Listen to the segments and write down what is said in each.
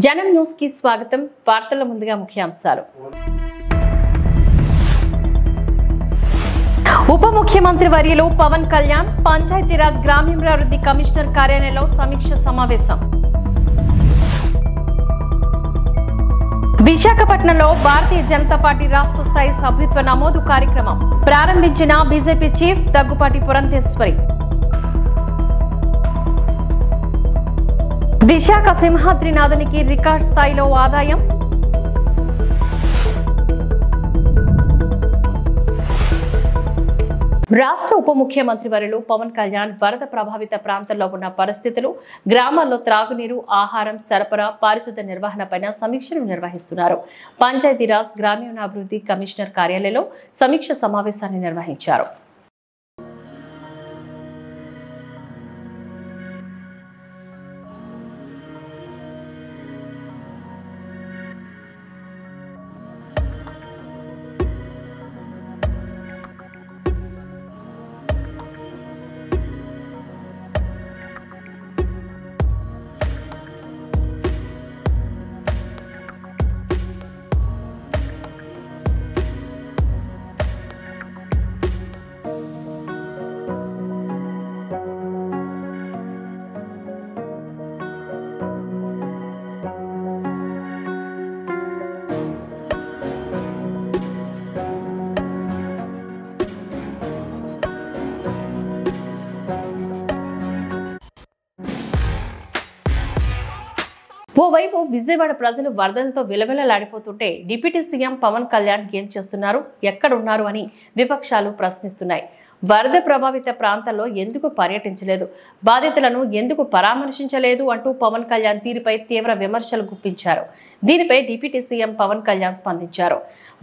జనం న్యూస్ కి స్వాగతం. వార్తల ముందుగా ముఖ్యాంశాలు. ఉప ముఖ్యమంత్రి వర్యులు పవన్ కళ్యాణ్ పంచాయతీరాజ్ గ్రామీణాభివృద్ధి కమిషనర్ కార్యాలయంలో సమీక్ష సమావేశం. విశాఖపట్నంలో భారతీయ జనతా పార్టీ రాష్ట్ర స్థాయి సభ్యత్వ నమోదు కార్యక్రమం ప్రారంభించిన బీజేపీ చీఫ్ దగ్గుపాటి పురంధేశ్వరి. విశాఖ సింహాద్రినాథునికి రికార్డ్ స్థాయిలో ఆదాయం. రాష్ట్ర ఉప ముఖ్యమంత్రి వర్యులు పవన్ కళ్యాణ్ వరద ప్రభావిత ప్రాంతాల్లో ఉన్న పరిస్థితులు, గ్రామాల్లో త్రాగునీరు, ఆహారం సరఫరా, పారిశుద్ధ్య నిర్వహణపై సమీక్షలు నిర్వహిస్తున్నారు. పంచాయతీరాజ్ గ్రామీణాభివృద్ధి కమిషనర్ కార్యాలయంలో సమీక్ష సమావేశాన్ని నిర్వహించారు. ఓవైపు విజయవాడ ప్రజలు వరదలతో విలవిలలాడిపోతుంటే డిప్యూటీ సీఎం పవన్ కళ్యాణ్ ఏం చేస్తున్నారు, ఎక్కడున్నారు అని విపక్షాలు ప్రశ్నిస్తున్నాయి. వరద ప్రభావిత ప్రాంతాల్లో ఎందుకు పర్యటించలేదు, బాధితులను ఎందుకు పరామర్శించలేదు అంటూ పవన్ కళ్యాణ్ తీరుపై తీవ్ర విమర్శలు గుప్పించారు. దీనిపై డిప్యూటీ సీఎం పవన్ కళ్యాణ్ స్పందించారు.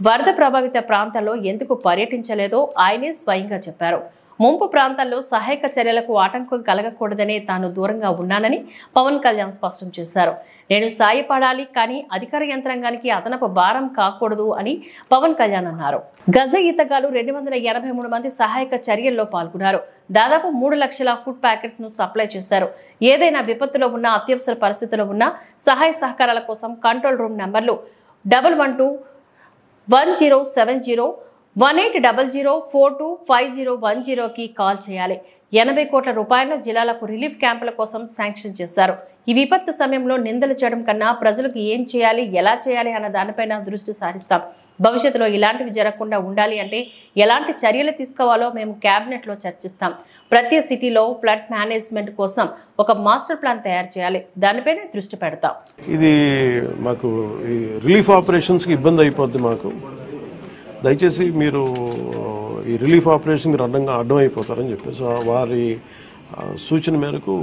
వరద ప్రభావిత ప్రాంతాల్లో ఎందుకు పర్యటించలేదో ఆయనే స్వయంగా చెప్పారు. ముంపు ప్రాంతాల్లో సహాయక చర్యలకు ఆటంకం కలగకూడదనే తాను దూరంగా ఉన్నానని పవన్ కళ్యాణ్ స్పష్టం చేశారు. నేను సాయపడాలి, కానీ అధికార యంత్రాంగానికి అదనపు భారం కాకూడదు అని పవన్ కళ్యాణ్ అన్నారు. గజ ఈతగాలు 283 మంది సహాయక చర్యల్లో పాల్గొన్నారు. దాదాపు 3 లక్షల ఫుడ్ ప్యాకెట్స్ ను సప్లై చేశారు. ఏదైనా విపత్తులో ఉన్న, అత్యవసర పరిస్థితుల్లో ఉన్న సహాయ సహకారాల కోసం కంట్రోల్ రూమ్ నంబర్లు 1121070180 1800425010కి కాల్ చేయాలి. 80 కోట్ల రూపాయలను జిల్లాలకు రిలీఫ్ క్యాంపుల కోసం శాంక్షన్ చేశారు. ఈ విపత్తు సమయంలో నిందలు చేయడం కన్నా ప్రజలకు ఏం చేయాలి, ఎలా చేయాలి అన్న దానిపైన దృష్టి సారిస్తాం. భవిష్యత్తులో ఇలాంటివి జరగకుండా ఉండాలి అంటే ఎలాంటి చర్యలు తీసుకోవాలో మేము కేబినెట్ లో చర్చిస్తాం. ప్రతి సిటీలో ఫ్లడ్ మేనేజ్మెంట్ కోసం ఒక మాస్టర్ ప్లాన్ తయారు చేయాలి, దానిపైన దృష్టి పెడతాం. ఇది మాకు ఈ రిలీఫ్ ఆపరేషన్స్కి ఇబ్బంది అయిపోద్ది. మాకు దయచేసి మీరు ఈ రిలీఫ్ ఆపరేషన్ మీరు అడ్డం అయిపోతారని చెప్పేసి వారి సూచన మేరకు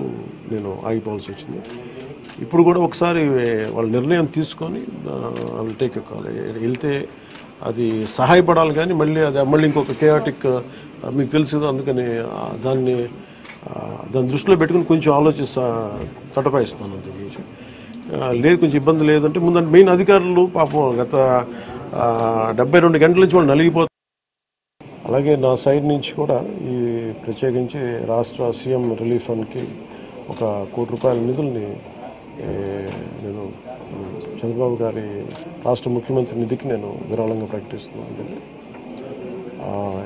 నేను ఆగిపోవాల్సి వచ్చింది. ఇప్పుడు కూడా ఒకసారి వాళ్ళ నిర్ణయం తీసుకొని వాళ్ళు టేక్ కాల్ వెళ్తే అది సహాయపడాలి, కానీ మళ్ళీ ఇంకొక కేయాటిక్ మీకు తెలుసు కదా, అందుకని దాన్ని దృష్టిలో పెట్టుకుని కొంచెం తటపాయిస్తాను. అంతకుమించి లేదు, కొంచెం ఇబ్బంది లేదంటే ముందంటే మెయిన్ అధికారులు పాపం గత 72 గంటల నుంచి వాళ్ళు నలిగిపోతారు. అలాగే నా సైడ్ నుంచి కూడా ఈ ప్రత్యేకించి రాష్ట్ర సీఎం రిలీఫ్ ఫండ్కి 1 కోటి రూపాయల నిధుల్ని నేను చంద్రబాబు గారి రాష్ట్ర ముఖ్యమంత్రి నిధికి నేను విరాళంగా ప్రకటిస్తున్నాను.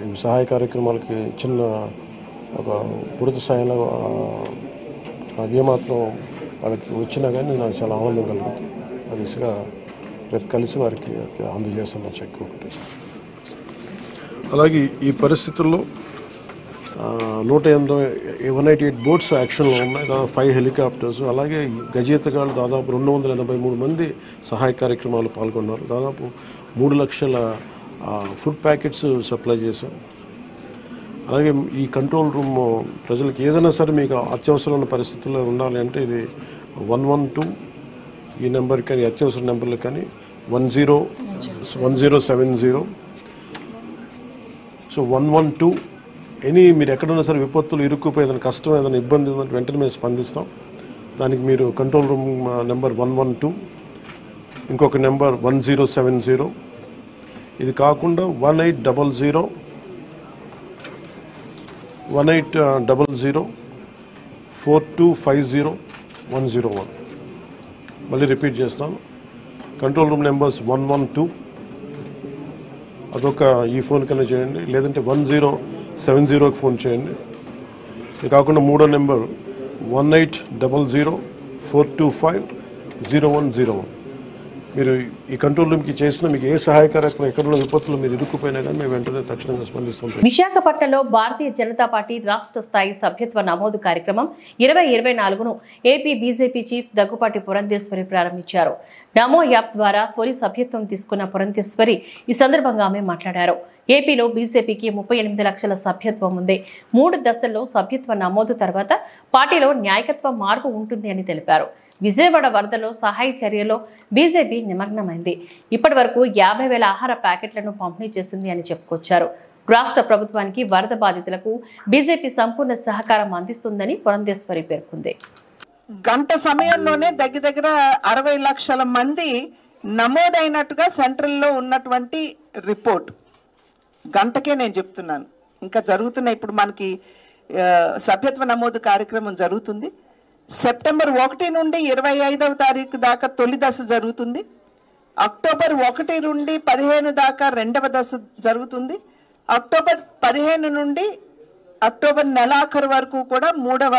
ఈ సహాయ కార్యక్రమాలకి చిన్న ఒక పూర్తి స్థాయిలో ఏమాత్రం వాళ్ళకి వచ్చినా కానీ నాకు చాలా ఆనందం కలుగుతుంది. ఆ దిశగా రేపు కలిసి వారికి అందజేస్తున్న చెక్ ఒకటి. అలాగే ఈ పరిస్థితుల్లో 188 బోట్స్ యాక్షన్లో ఉన్నాయి, దాదాపు 5 హెలికాప్టర్స్, అలాగే గజేతగాళ్ళు దాదాపు 283 మంది సహాయ కార్యక్రమాలు పాల్గొన్నారు. దాదాపు 3 లక్షల ఫుడ్ ప్యాకెట్స్ సప్లై చేశాం. అలాగే ఈ కంట్రోల్ రూమ్ ప్రజలకు ఏదైనా సరే మీకు అత్యవసరమైన పరిస్థితుల్లో ఉండాలి అంటే ఇది 112 ఈ నెంబర్ కానీ అత్యవసర నెంబర్లు కానీ 1070. సో 112 మీరు ఎక్కడున్నా సరే విపత్తులు ఇరుక్కుపోయి ఏదైనా కష్టం, ఏదైనా ఇబ్బంది ఉందంటే వెంటనే మేము స్పందిస్తాం. దానికి మీరు కంట్రోల్ రూమ్ నెంబర్ 112, ఇంకొక నెంబర్ 1070, ఇది కాకుండా 1800 4250 101 మళ్ళీ రిపీట్ చేస్తున్నాను, కంట్రోల్ రూమ్ నెంబర్స్ 112, అదొక ఈ ఫోన్ కన్నా చేయండి, లేదంటే 1070కి ఫోన్ చేయండి. ఇది కాకుండా మూడో నెంబర్ 1800-425-0101. మీరు ఈ కంట్రోల్ రూమ్కి చేసిన మీకు ఏ సహాయకరమైన ఎక్కడున్న విపత్తులు మీరు ఇరుక్కుపోయినా కానీ మేము వెంటనే తక్షణంగా స్పందిస్తాం. విశాఖపట్నంలో భారతీయ జనతా పార్టీ రాష్ట్ర స్థాయి సభ్యత్వ నమోదు కార్యక్రమం 2024ను AP BJP chief Daggubati Purandeswari ప్రారంభించారు. నమో యాప్ ద్వారా తొలి సభ్యత్వం తీసుకున్న పురంధేశ్వరి ఈ సందర్భంగా ఆమె మాట్లాడారు. ఏపీలో బీజేపీకి 38 లక్షల సభ్యత్వం ఉంది. 3 దశల్లో సభ్యత్వ నమోదు తర్వాత పార్టీలో నాయకత్వ మార్పు ఉంటుంది అని తెలిపారు. విజయవాడ వరదలో సహాయ చర్యలో బీజేపీ నిమగ్నమైంది. ఇప్పటి వరకు 50,000 ఆహార ప్యాకెట్లను పంపిణీ చేసింది అని చెప్పుకొచ్చారు. రాష్ట్ర ప్రభుత్వానికి వరద బాధితులకు బీజేపీ సంపూర్ణ సహకారం అందిస్తుందని పురంధేశ్వరి పేర్కొంది. గంట సమయంలోనే దగ్గర 60 లక్షల మంది నమోదైనట్టుగా సెంట్రల్లో ఉన్నటువంటి రిపోర్ట్. గంటకే నేను చెప్తున్నాను. ఇంకా జరుగుతున్నాయి. ఇప్పుడు మనకి సభ్యత్వ నమోదు కార్యక్రమం జరుగుతుంది. సెప్టెంబర్ 1 నుండి 25వ తారీఖు దాకా తొలి దశ జరుగుతుంది. అక్టోబర్ 1 నుండి 15 దాకా రెండవ దశ జరుగుతుంది. అక్టోబర్ 15 నుండి అక్టోబర్ నెలాఖరు వరకు కూడా మూడవ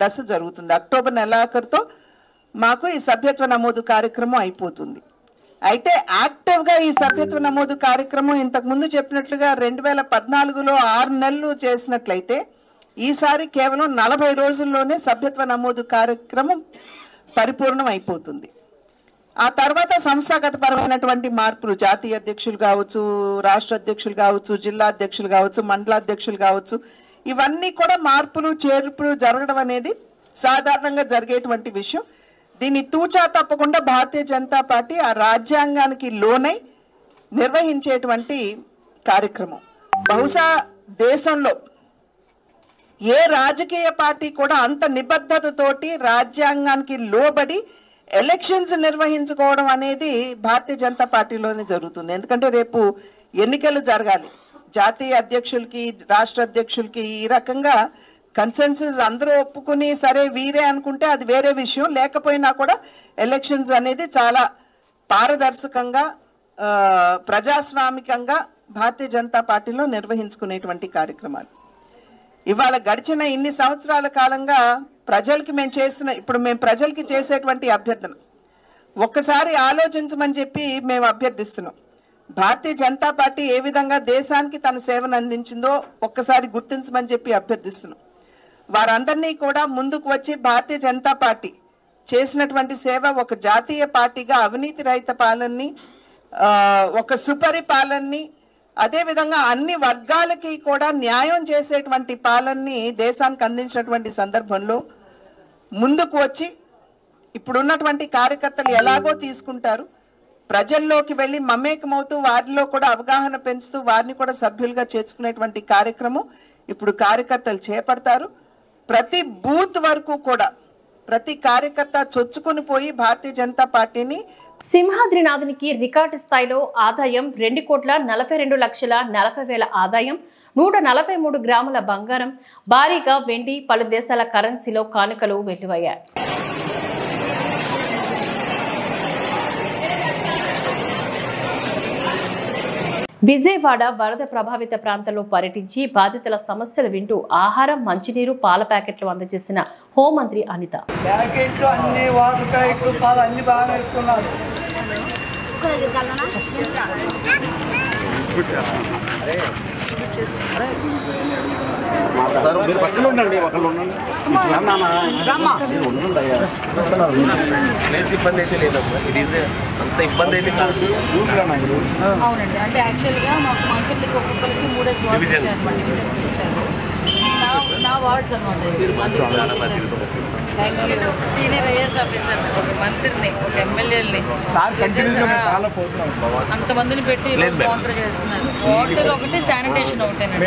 దశ జరుగుతుంది. అక్టోబర్ నెలాఖరుతో మాకు ఈ సభ్యత్వ నమోదు కార్యక్రమం అయిపోతుంది. అయితే యాక్టివ్గా ఈ సభ్యత్వ నమోదు కార్యక్రమం ఇంతకుముందు చెప్పినట్లుగా 2014లో 6 నెలలు చేసినట్లయితే ఈసారి కేవలం 40 రోజుల్లోనే సభ్యత్వ నమోదు కార్యక్రమం పరిపూర్ణం అయిపోతుంది. ఆ తర్వాత సంస్థాగతపరమైనటువంటి మార్పులు, జాతీయ అధ్యక్షులు కావచ్చు, రాష్ట్ర అధ్యక్షులు కావచ్చు, జిల్లా అధ్యక్షులు కావచ్చు, మండలాధ్యక్షులు కావచ్చు, ఇవన్నీ కూడా మార్పులు చేర్పులు జరగడం అనేది సాధారణంగా జరిగేటువంటి విషయం. దీన్ని తూచా తప్పకుండా భారతీయ జనతా పార్టీ ఆ రాజ్యాంగానికి లోనై నిర్వహించేటువంటి కార్యక్రమం. బహుశా దేశంలో ఏ రాజకీయ పార్టీ కూడా అంత నిబద్ధతతోటి రాజ్యాంగానికి లోబడి ఎలక్షన్స్ నిర్వహించుకోవడం అనేది భారతీయ జనతా పార్టీలోనే జరుగుతుంది. ఎందుకంటే రేపు ఎన్నికలు జరగాలి. జాతీయ అధ్యక్షులకి, రాష్ట్ర అధ్యక్షులకి ఈ రకంగా కన్సెన్సస్ అందరూ ఒప్పుకుని సరే వీరే అనుకుంటే అది వేరే విషయం. లేకపోయినా కూడా ఎలక్షన్స్ అనేది చాలా పారదర్శకంగా, ప్రజాస్వామికంగా భారతీయ జనతా పార్టీలో నిర్వహించుకునేటువంటి కార్యక్రమాలు. ఇవాళ గడిచిన ఇన్ని సంవత్సరాల కాలంగా ప్రజలకి మేము ప్రజలకి చేసేటువంటి అభ్యర్థన ఒక్కసారి ఆలోచించమని చెప్పి మేము అభ్యర్థిస్తున్నాం. భారతీయ జనతా పార్టీ ఏ విధంగా దేశానికి తన సేవను అందించిందో ఒక్కసారి గుర్తించమని చెప్పి అభ్యర్థిస్తున్నాం. వారందరినీ కూడా ముందుకు వచ్చి భారతీయ జనతా పార్టీ చేసినటువంటి సేవ ఒక జాతీయ పార్టీగా అవినీతి రహిత పాలనని, ఒక సుపరిపాలనని, అదేవిధంగా అన్ని వర్గాలకి కూడా న్యాయం చేసేటువంటి పాలనని దేశానికి అందించినటువంటి సందర్భంలో ముందుకు వచ్చి ఇప్పుడున్నటువంటి కార్యకర్తలు ఎలాగో తీసుకుంటారు, ప్రజల్లోకి వెళ్ళి మమేకమవుతూ వారిలో కూడా అవగాహన పెంచుతూ వారిని కూడా సభ్యులుగా చేర్చుకునేటువంటి కార్యక్రమం ఇప్పుడు కార్యకర్తలు చేపడతారు. ప్రతి బూత్ వరకు కూడా ప్రతి కార్యకర్త చొచ్చుకొని పోయి భారతీయ జనతా పార్టీని. సింహాద్రినాథునికి రికార్డు స్థాయిలో ఆదాయం 2,42,40,000 ఆదాయం, 143 గ్రాముల బంగారం, భారీగా వెండి, పలు దేశాల కరెన్సీలో కానుకలు వెలువయ్యాయి. విజయవాడ వరద ప్రభావిత ప్రాంతంలో పర్యటించి బాధితుల సమస్యలు వింటూ ఆహారం, మంచినీరు, పాల ప్యాకెట్లు అందజేసిన హోంమంత్రి అనిత. ఇబ్బంది అయితే లేదమ్మా, ఇది అంత ఇబ్బంది అయితే కాదు. అవునండి, అంటే యాక్చువల్గా మాకు మంత్రులకి ఒక్కొక్కరికి 3 నా వార్డ్స్ అనమాట. సీనియర్ ఐఏఎస్ ఆఫీసర్, ఒక మంత్రిని, ఒక ఎమ్మెల్యేలని, అంతమందిని పెట్టి స్పాన్సర్ చేస్తున్నారు. వాటర్ ఒకటి, శానిటేషన్ ఒకటేనండి.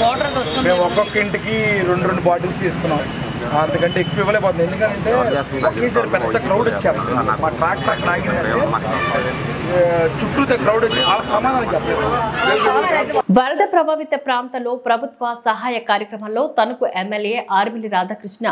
వాటర్ వస్తుంది. ఒక్కొక్క ఇంటికి 2 బాటిల్స్ తీసుకున్నాం. అంతకంటే ఎక్కువ ఇవ్వలేకపోతుంది. ఎందుకంటే ఒకేసారి పెద్ద క్రౌడ్ వచ్చేస్తుంది. మా ట్రాక్టర్ అక్కడ ఆగిందంటే చుట్టూ క్రౌడ్ వచ్చి వాళ్ళకి సమాధానం చెప్పలేదు. వరద ప్రభావిత ప్రాంతంలో ప్రభుత్వ సహాయ కార్యక్రమంలో తణుకు ఎమ్మెల్యే ఆర్మిలి రాధాకృష్ణ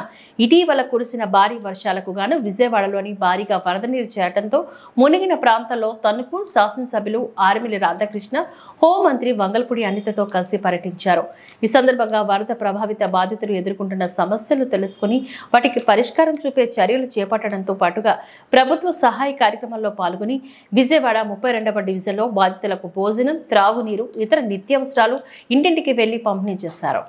ఇటీవల కురిసిన భారీ వర్షాలకు గాను విజయవాడలోని భారీగా వరద నీరు చేరడంతో మునిగిన ప్రాంతంలో తణుకు శాసనసభ్యులు ఆర్మిలి రాధాకృష్ణ హోంమంత్రి వంగల్పూడి అనితతో కలిసి పర్యటించారు. ఈ సందర్భంగా వరద ప్రభావిత బాధితులు ఎదుర్కొంటున్న సమస్యలు తెలుసుకుని వాటికి పరిష్కారం చూపే చర్యలు చేపట్టడంతో పాటుగా ప్రభుత్వ సహాయ కార్యక్రమంలో పాల్గొని విజయవాడ 32వ డివిజన్లో బాధితులకు భోజనం, త్రాగునీరు, ఇతర నిత్యావసరాలు ఇంటింటికి వెళ్లి పంపిణీ చేశారు.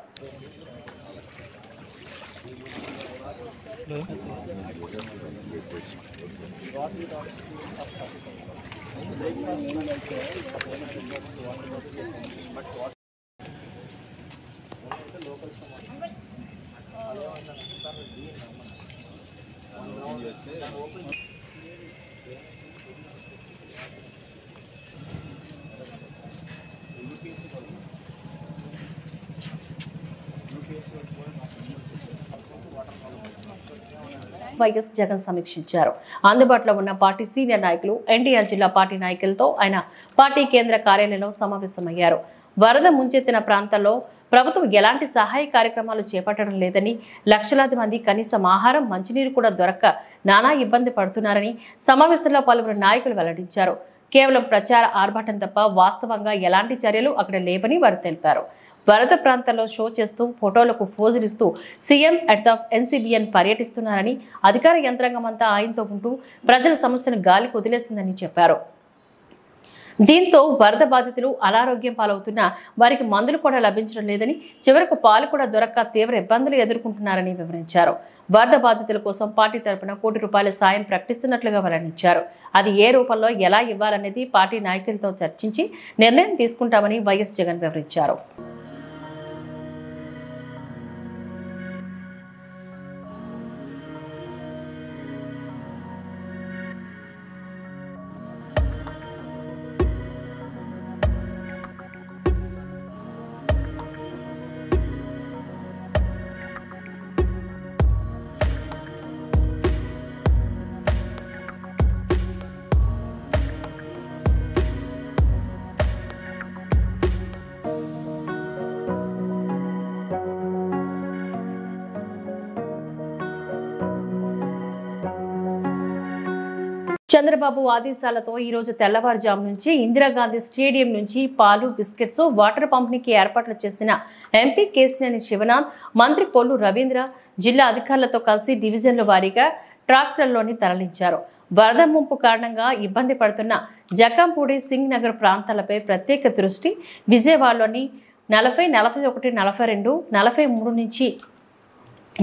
వైఎస్ జగన్ సమీక్షించారు. అందుబాటులో ఉన్న పార్టీ సీనియర్ నాయకులు, ఎన్టీఆర్ జిల్లా పార్టీ నాయకులతో ఆయన పార్టీ కేంద్ర కార్యాలయంలో సమావేశమయ్యారు. వరద ముంచెత్తిన ప్రాంతాల్లో ప్రభుత్వం ఎలాంటి సహాయ కార్యక్రమాలు చేపట్టడం లేదని, లక్షలాది మంది కనీసం ఆహారం, మంచినీరు కూడా దొరక్క నానా ఇబ్బంది పడుతున్నారని సమావేశంలో పలువురు నాయకులు వెల్లడించారు. కేవలం ప్రచార ఆర్భాటం తప్ప వాస్తవంగా ఎలాంటి చర్యలు అక్కడ లేవని వారు తెలిపారు. వరద ప్రాంతాల్లో షో చేస్తూ ఫోటోలకు ఫోజులిస్తూ సీఎం అట్ ద ఎన్సీబీఎన్ పర్యటిస్తున్నారని, అధికార యంత్రాంగం అంతా ఆయనతో ఉంటూ ప్రజల సమస్యను గాలికి వదిలేసిందని చెప్పారు. దీంతో వరద బాధితులు అనారోగ్యం పాలవుతున్నా వారికి మందులు కూడా లభించడం లేదని, చివరకు పాలు కూడా దొరక్క తీవ్ర ఇబ్బందులు ఎదుర్కొంటున్నారని వివరించారు. వరద బాధితుల కోసం పార్టీ తరపున ₹1 సాయం ప్రకటిస్తున్నట్లుగా వెల్లడించారు. అది ఏ రూపంలో ఎలా ఇవ్వాలనేది పార్టీ నాయకులతో చర్చించి నిర్ణయం తీసుకుంటామని వైఎస్ జగన్ వివరించారు. చంద్రబాబు ఆదేశాలతో ఈ రోజు తెల్లవారుజాము నుంచి ఇందిరాగాంధీ స్టేడియం నుంచి పాలు, బిస్కెట్స్, వాటర్ పంపిణీకి ఏర్పాట్లు చేసిన ఎంపీ కేశినేని శివనాథ్, మంత్రి కొల్లు రవీంద్ర జిల్లా అధికారులతో కలిసి డివిజన్ల వారీగా ట్రాక్టర్లోని తరలించారు. వరద ముంపు కారణంగా ఇబ్బంది పడుతున్న జక్కంపూడి, సింగ్ నగర్ ప్రాంతాలపై ప్రత్యేక దృష్టి విజయవాడలోని 40, 41, 42, 43 నుంచి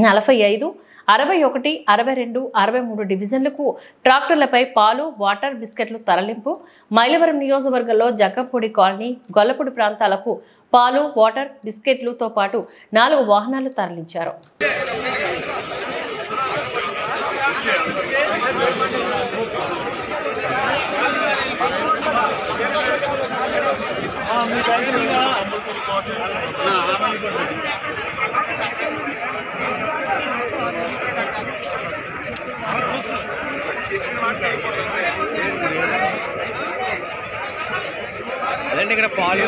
45, 61, 62, 63 డివిజన్లకు ట్రాక్టర్లపై పాలు, వాటర్, బిస్కెట్లు తరలింపు. మైలవరం నియోజకవర్గంలో జక్కంపూడి కాలనీ, గొల్లపూడి ప్రాంతాలకు పాలు, వాటర్, బిస్కెట్లతో పాటు 4 వాహనాలు తరలించారు. అదండి ఇక్కడ పాలు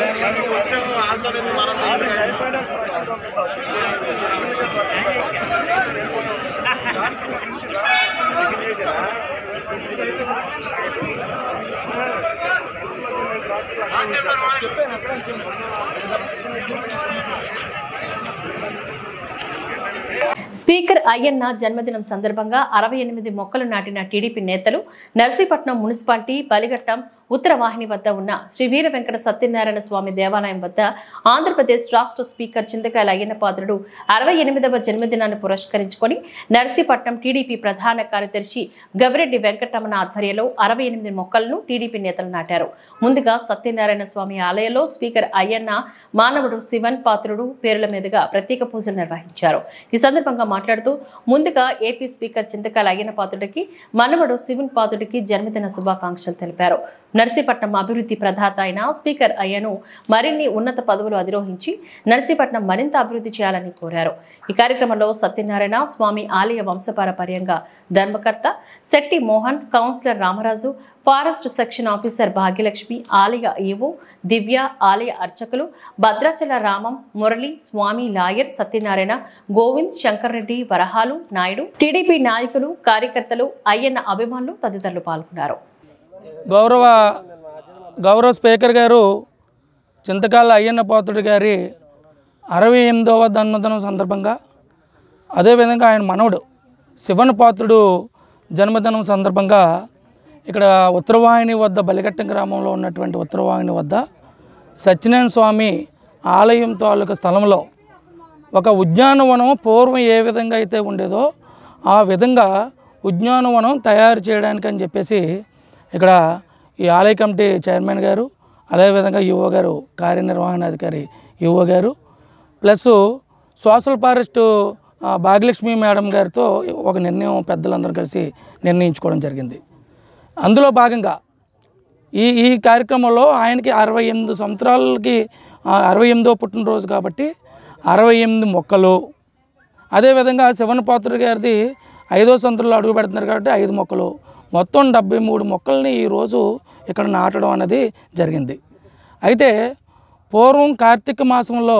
స్పీకర్ అయ్యన్న జన్మదినం సందర్భంగా 68 మొక్కలు నాటిన టీడీపీ నేతలు నర్సీపట్నం మున్సిపాలిటీ బలిఘట్టం ఉత్తరవాహిని వద్ద ఉన్న శ్రీ వీర వెంకట సత్యనారాయణ స్వామి దేవాలయం వద్ద ఆంధ్రప్రదేశ్ రాష్ట్ర స్పీకర్ చింతకాయల అయ్యన్న పాత్రుడు 68వ జన్మదినాన్ని పురస్కరించుకొని నర్సీపట్నం టీడీపీ ప్రధాన కార్యదర్శి గవిరెడ్డి వెంకటరమణ ఆధ్వర్యంలో 68 మొక్కలను టీడీపీ నేతలు నాటారు. ముందుగా సత్యనారాయణ స్వామి ఆలయంలో స్పీకర్ అయ్యన్న, మానవుడు శివన్ పాత్రుడు పేర్ల మీదుగా ప్రత్యేక పూజలు నిర్వహించారు. ఈ సందర్భంగా మాట్లాడుతూ ముందుగా ఏపీ స్పీకర్ చింతకాయల అయ్యన్న పాత్రుడికి, మనవడు శివన్ పాత్రుడికి జన్మదిన శుభాకాంక్షలు తెలిపారు. నర్సీపట్నం అభివృద్ధి ప్రదాత అయిన స్పీకర్ అయ్యను మరిన్ని ఉన్నత పదవులు అధిరోహించి నర్సీపట్నం మరింత అభివృద్ధి చేయాలని కోరారు. ఈ కార్యక్రమంలో సత్యనారాయణ స్వామి ఆలయ వంశపారపర్యంగా ధర్మకర్త Shetty Mohan, councillor Ramaraju, forest section officer Bhagyalakshmi, ఆలయ ఈవో దివ్య, ఆలయ అర్చకులు భద్రాచల రామం, మురళి, స్వామి లాయర్ సత్యనారాయణ, గోవింద్, శంకర్ రెడ్డి, వరహాలు నాయుడు, టీడీపీ నాయకులు, కార్యకర్తలు, అయ్యన్న అభిమానులు తదితరులు పాల్గొన్నారు. గౌరవ స్పీకర్ గారు చింతకాల అయ్యన్న పాత్రుడి గారి 68వ జన్మదినం సందర్భంగా, అదేవిధంగా ఆయన మనవడు శివన్ పాత్రుడు జన్మదినం సందర్భంగా ఇక్కడ ఉత్తరవాహిని వద్ద బలిఘట్టం గ్రామంలో ఉన్నటువంటి ఉత్తరవాహిని వద్ద సత్యనారాయణ స్వామి ఆలయం తాలూకా స్థలంలో ఒక ఉద్యానవనం పూర్వం ఏ విధంగా అయితే ఉండేదో ఆ విధంగా ఉద్యానవనం తయారు చేయడానికి అని చెప్పేసి ఇక్కడ ఈ ఆలయ కమిటీ చైర్మన్ గారు, అదేవిధంగా ఈఓ గారు, కార్యనిర్వహణాధికారి ఈఓ గారు, plus social forest Bhagyalakshmi madam గారితో ఒక నిర్ణయం పెద్దలందరూ కలిసి నిర్ణయించుకోవడం జరిగింది. అందులో భాగంగా ఈ కార్యక్రమంలో ఆయనకి 68 సంవత్సరాలకి 68వ పుట్టినరోజు కాబట్టి 68 మొక్కలు, అదేవిధంగా శివన్ పాత్రుడి గారిది 5వ సంవత్సరంలో అడుగు పెడుతున్నారు కాబట్టి 5 మొక్కలు, మొత్తం 73 మొక్కల్ని ఈరోజు ఇక్కడ నాటడం అనేది జరిగింది. అయితే పూర్వం కార్తీక మాసంలో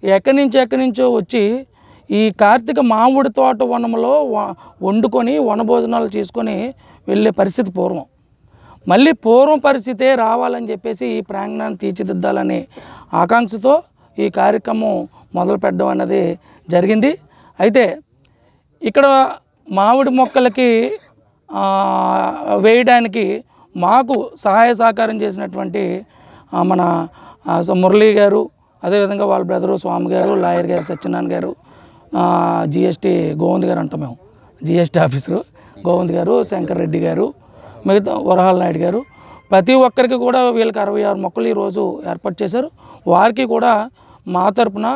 ఎక్కడి నుంచో వచ్చి ఈ కార్తీక మామిడి తోట వనంలో వండుకొని వనభోజనాలు చేసుకొని వెళ్ళే పరిస్థితి పూర్వం. మళ్ళీ పూర్వం పరిస్థితే రావాలని చెప్పేసి ఈ ప్రాంగణాన్ని తీర్చిదిద్దాలని ఆకాంక్షతో ఈ కార్యక్రమం మొదలు పెట్టడం అన్నది జరిగింది. అయితే ఇక్కడ మామిడి మొక్కలకి వేయడానికి మాకు సహాయ సహకారం చేసినటువంటి మన మురళి గారు, అదేవిధంగా వాళ్ళ బ్రదరు స్వామి గారు, లాయర్ గారు సత్యనారాయణ గారు, జిఎస్టీ గోవింద్ గారు అంటాం మేము, జిఎస్టీ ఆఫీసరు గోవింద్ గారు, శంకర్ రెడ్డి గారు, మిగతా వరహాల నాయుడు గారు, ప్రతి ఒక్కరికి కూడా వీళ్ళకి 66 మొక్కలు ఈరోజు ఏర్పాటు చేశారు. వారికి కూడా మా తరపున,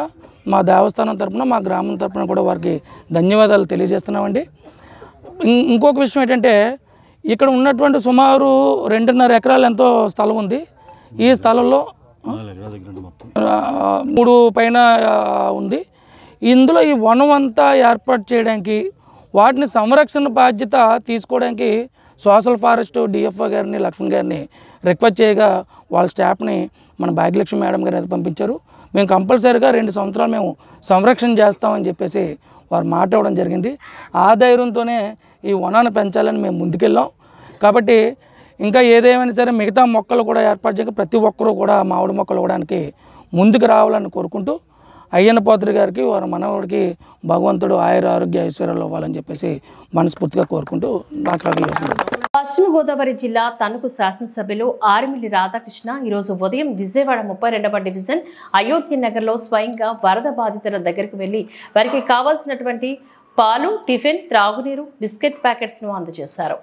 మా దేవస్థానం తరపున, మా గ్రామం తరపున కూడా వారికి ధన్యవాదాలు తెలియజేస్తున్నామండి. ఇంకొక విషయం ఏంటంటే ఇక్కడ ఉన్నటువంటి సుమారు 2.5 ఎకరాలు ఎంతో స్థలం ఉంది. ఈ స్థలంలో 3 పైన ఉంది. ఇందులో ఈ వనం అంతా ఏర్పాటు చేయడానికి, వాటిని సంరక్షణ బాధ్యత తీసుకోవడానికి సోషల్ ఫారెస్ట్ డిఎఫ్ఓ గారిని, లక్ష్మణ్ గారిని రిక్వెస్ట్ చేయగా వాళ్ళ స్టాఫ్ని మన భాగ్యలక్ష్మి మేడం గారిని అయితే పంపించారు. మేము కంపల్సరీగా 2 సంవత్సరాలు మేము సంరక్షణ చేస్తామని చెప్పేసి వారు మాట ఇవ్వడం జరిగింది. ఆ ధైర్యంతోనే ఈ వనాన్ని పెంచాలని మేము ముందుకెళ్ళాం. కాబట్టి ఇంకా ఏదేమైనా సరే మిగతా మొక్కలు కూడా ఏర్పాటు చేయక ప్రతి ఒక్కరూ కూడా మామిడి మొక్కలు ఇవ్వడానికి ముందుకు రావాలని కోరుకుంటూ అయ్యన్న పాత్రుడి గారికి, వారి మనవడికి భగవంతుడు ఆయుర ఆరోగ్య ఐశ్వర్యాలు ఇవ్వాలని చెప్పేసి మనస్ఫూర్తిగా కోరుకుంటూ నాకు పశ్చిమ గోదావరి జిల్లా తణుకు శాసనసభ్యులు ఆర్మిల్లి రాధాకృష్ణ ఈరోజు ఉదయం విజయవాడ 32వ డివిజన్ అయోధ్య నగర్లో స్వయంగా వరద బాధితుల దగ్గరకు వెళ్లి వారికి కావాల్సినటువంటి పాలు, టిఫిన్, త్రాగునీరు, బిస్కెట్ ప్యాకెట్స్ ను అందజేశారు.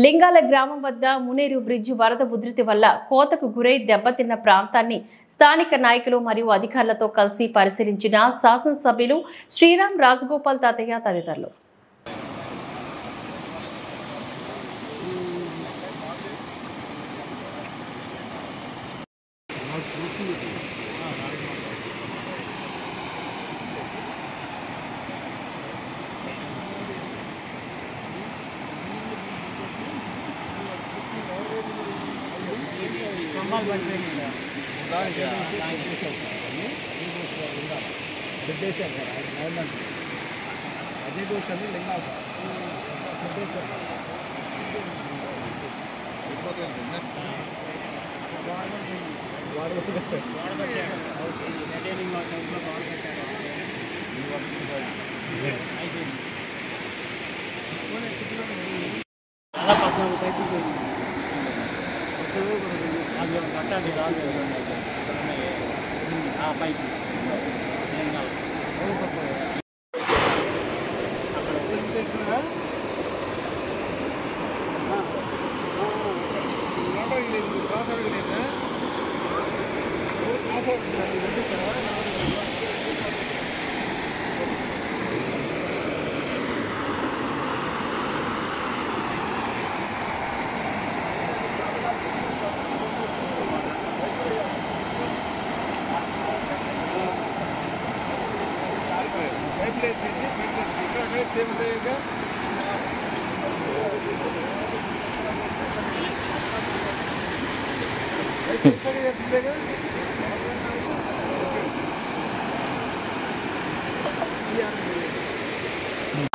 లింగాల గ్రామం వద్ద మునేరు బ్రిడ్జ్ వరద ఉధృతి వల్ల కోతకు గురై దెబ్బతిన్న ప్రాంతాన్ని స్థానిక నాయకులు మరియు అధికారులతో కలిసి పరిశీలించిన శాసనసభ్యులు శ్రీరామ్ రాజగోపాల్ తాతయ్య తదితరులు.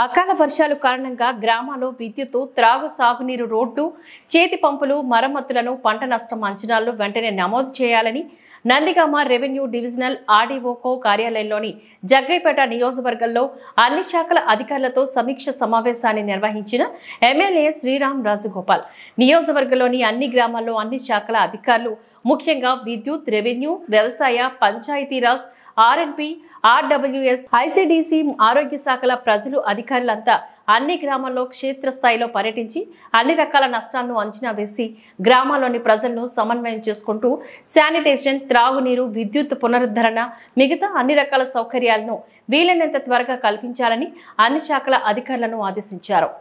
అకాల వర్షాల కారణంగా గ్రామాల్లో విద్యుత్, త్రాగు సాగునీరు, రోడ్లు, చేతి పంపులు మరమ్మతులను పంట నష్టం అంచనాల్లో వెంటనే నమోదు చేయాలని నందిగామ రెవెన్యూ డివిజనల్ ఆర్డీఓకో కార్యాలయంలోని జగ్గైపేట నియోజకవర్గంలో అన్ని శాఖల అధికారులతో సమీక్ష సమావేశాన్ని నిర్వహించిన ఎమ్మెల్యే శ్రీరామ్ రాజగోపాల్ నియోజకవర్గంలోని అన్ని గ్రామాల్లో అన్ని శాఖల అధికారులు ముఖ్యంగా విద్యుత్, రెవెన్యూ, వ్యవసాయ, పంచాయతీరాజ్, ఆర్ఎన్పి, ఆర్డబ్ల్యూఎస్, ఐసిడిసి, ఆరోగ్య శాఖల ప్రజలు అధికారులంతా అన్ని గ్రామాల్లో క్షేత్రస్థాయిలో పర్యటించి అన్ని రకాల నష్టాలను అంచనా వేసి గ్రామాల్లోని ప్రజలను సమన్వయం చేసుకుంటూ శానిటేషన్, త్రాగునీరు, విద్యుత్ పునరుద్ధరణ, మిగతా అన్ని రకాల సౌకర్యాలను వీలైనంత త్వరగా కల్పించాలని అన్ని శాఖల అధికారులను ఆదేశించారు.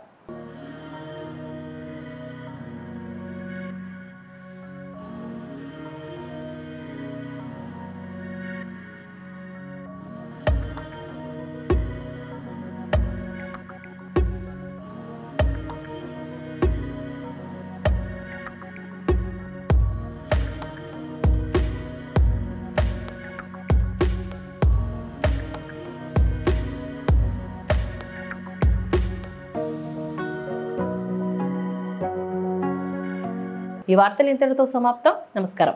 ఈ వార్తలు ఇంతటితో సమాప్తం. నమస్కారం.